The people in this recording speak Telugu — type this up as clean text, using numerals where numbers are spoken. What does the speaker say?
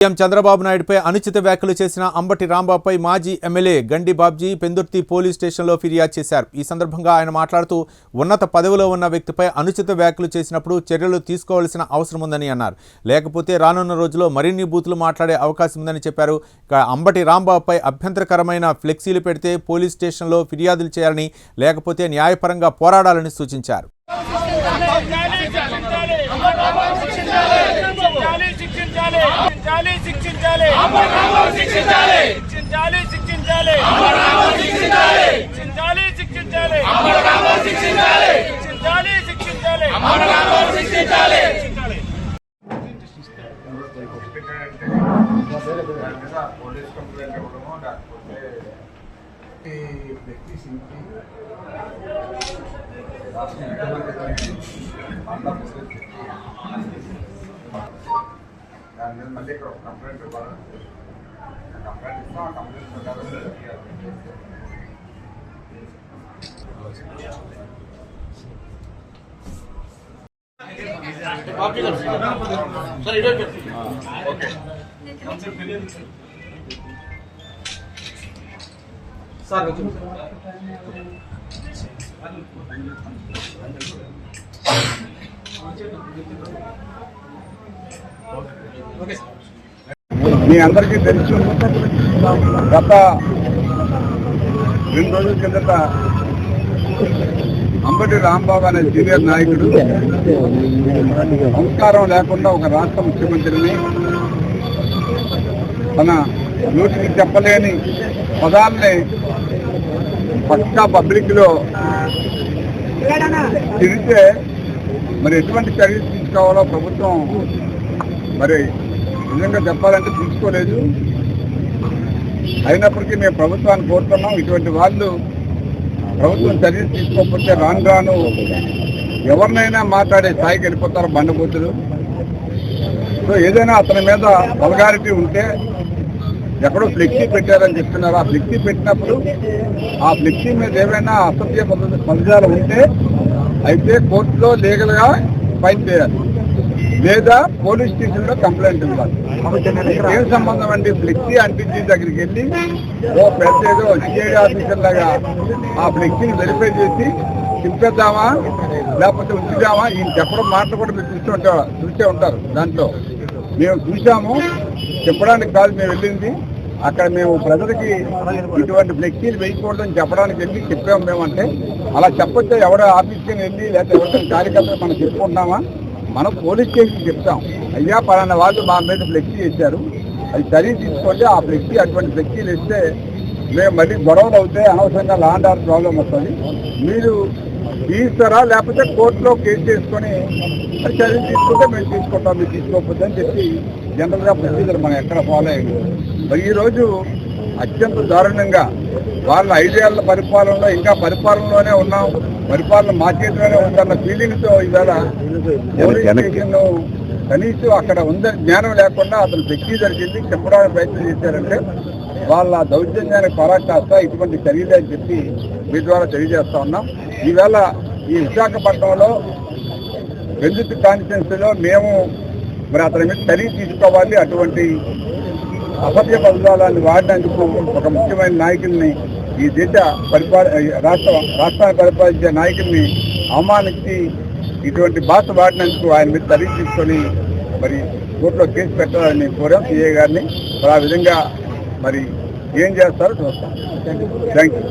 సీఎం చంద్రబాబు నాయుడుపై అనుచిత వ్యాఖ్యలు చేసిన అంబటి రాంబాబుపై మాజీ ఎమ్మెల్యే గండి బాబ్జీ పెందుర్తి పోలీస్ స్టేషన్లో ఫిర్యాదు చేశారు. ఈ సందర్భంగా ఆయన మాట్లాడుతూ ఉన్నత పదవిలో ఉన్న వ్యక్తిపై అనుచిత వ్యాఖ్యలు చేసినప్పుడు చర్యలు తీసుకోవాల్సిన అవసరం ఉందని అన్నారు. లేకపోతే రానున్న రోజుల్లో మరిన్ని బూతులు మాట్లాడే అవకాశం ఉందని చెప్పారు. అంబటి రాంబాబుపై అభ్యంతరకరమైన ఫ్లెక్సీలు పెడితే పోలీస్ స్టేషన్లో ఫిర్యాదులు చేయాలని, లేకపోతే న్యాయపరంగా పోరాడాలని సూచించారు. మళ్ళీ ఇక్కడ కంప్లైంట్ ఇవ్వాలి. కంప్లైంట్ ఇస్తాం. ఆ కంప్లైంట్ ప్రకారం మీ అందరికీ తెలుసు, గత 2 రోజుల కిందట అంబటి రాంబాబు అనే సీనియర్ నాయకుడు సంస్కారం లేకుండా ఒక రాష్ట్ర ముఖ్యమంత్రిని తన నోటికి చెప్పలేని పదాలని పక్కా పబ్లిక్లో తిరిగితే మరి ఎటువంటి చర్యలు తీసుకోవాలో ప్రభుత్వం మరి నిజంగా చెప్పాలంటే తీసుకోలేదు. అయినప్పటికీ మేము ప్రభుత్వాన్ని కోరుతున్నాం, ఇటువంటి వాళ్ళు ప్రభుత్వం చర్యలు తీసుకోకపోతే రాను రాను ఎవరినైనా మాట్లాడే స్థాయికి వెళ్ళిపోతారు బండబూతులు. సో ఏదైనా అతని మీద వల్గారిటీ ఉంటే, ఎక్కడో ఫ్లెక్సీ పెట్టారని చెప్తున్నారు, ఆ ఫ్లెక్సీ పెట్టినప్పుడు ఆ ఫ్లెక్సీ మీద ఏమైనా అసభ్య పదజాలు ఉంటే అయితే కోర్టులో లీగల్గా ఫైన్ చేయాలి, లేదా పోలీస్ స్టేషన్లో కంప్లైంట్ ఇవ్వాలి. ఏం సంబంధం అండి? ఫ్లెక్సీ అంటించి దగ్గరికి వెళ్ళి ఓ పెద్ద ఏదో సిఐడి ఆఫీసర్ లాగా ఆ ఫ్లెక్సీని వెరిఫై చేసి చింపేద్దామా లేకపోతే ఉంచుదామా? ఈయన చెప్పడం మాటలు కూడా మీరు చూసే ఉంటారు. దాంట్లో మేము చూసాము, చెప్పడానికి కాదు మేము వెళ్ళింది. అక్కడ మేము ప్రజలకి ఇటువంటి ఫ్లెక్సీలు వేయకూడదని చెప్పడానికి వెళ్ళి చెప్పాము. మేమంటే అలా చెప్పొచ్చే? ఎవరో ఆఫీస్కి వెళ్ళి లేకపోతే ఎవరికైనా కార్యకర్తలు మనం చెప్పుకుంటున్నామా? మనం పోలీస్ స్టేషన్కి చెప్తాం, అయ్యా పలానా వాళ్ళు మా మీద ఫ్లెక్సీ వేశారు, అది చర్య తీసుకోండి. ఆ ఫ్లెక్సీ అటువంటి ఫ్లెక్సీలు వేస్తే మేము మళ్ళీ గొడవలు అవుతాయి, అనవసరంగా లా అండ్ ఆర్డర్ ప్రాబ్లం వస్తుంది, మీరు తీస్తారా లేకపోతే కోర్టులో కేసు చేసుకొని అది చర్య తీసుకుంటే మేము తీసుకుంటాం, మీరు తీసుకోకపోతే అని చెప్పి జనరల్గా ప్రొసీజర్ మనం ఎక్కడ ఫాలో అయ్యింది. మరి ఈరోజు అత్యంత దారుణంగా వాళ్ళ 5 ఏళ్ల పరిపాలనలో ఇంకా పరిపాలనలోనే ఉన్నాం, పరిపాలన మా చేతిలోనే ఉందన్న ఫీలింగ్తో ఈవేళ పోలీస్ స్టేషన్ కనీసం అక్కడ ఉందని జ్ఞానం లేకుండా అతను ఫ్లెక్సీ జరిగింది చెప్పడానికి ప్రయత్నం చేశారంటే వాళ్ళ దౌర్జన్యానికి పరాకాష్ట ఇటువంటి చర్యలే అని చెప్పి మీ ద్వారా తెలియజేస్తా ఉన్నాం. ఈవేళ ఈ విశాఖపట్నంలో పెందుర్తి కాన్స్టిట్యున్సీలో మేము మరి అతని మీద చర్య తీసుకోవాలి. అటువంటి అసభ్య పదజాలాన్ని వాడినందుకు ఒక ముఖ్యమైన నాయకుల్ని, ఈ దేశ రాష్ట్రాన్ని పరిపాలించే నాయకుల్ని అవమానించి ఇటువంటి భాష వాడినందుకు ఆయన మీద చర్య తీసుకొని మరి కోర్టులో కేసు పెట్టాలని కోరాం సిఐ గారిని. మరి ఆ విధంగా మరి ఏం చేస్తారో చూస్తాం. Thank you.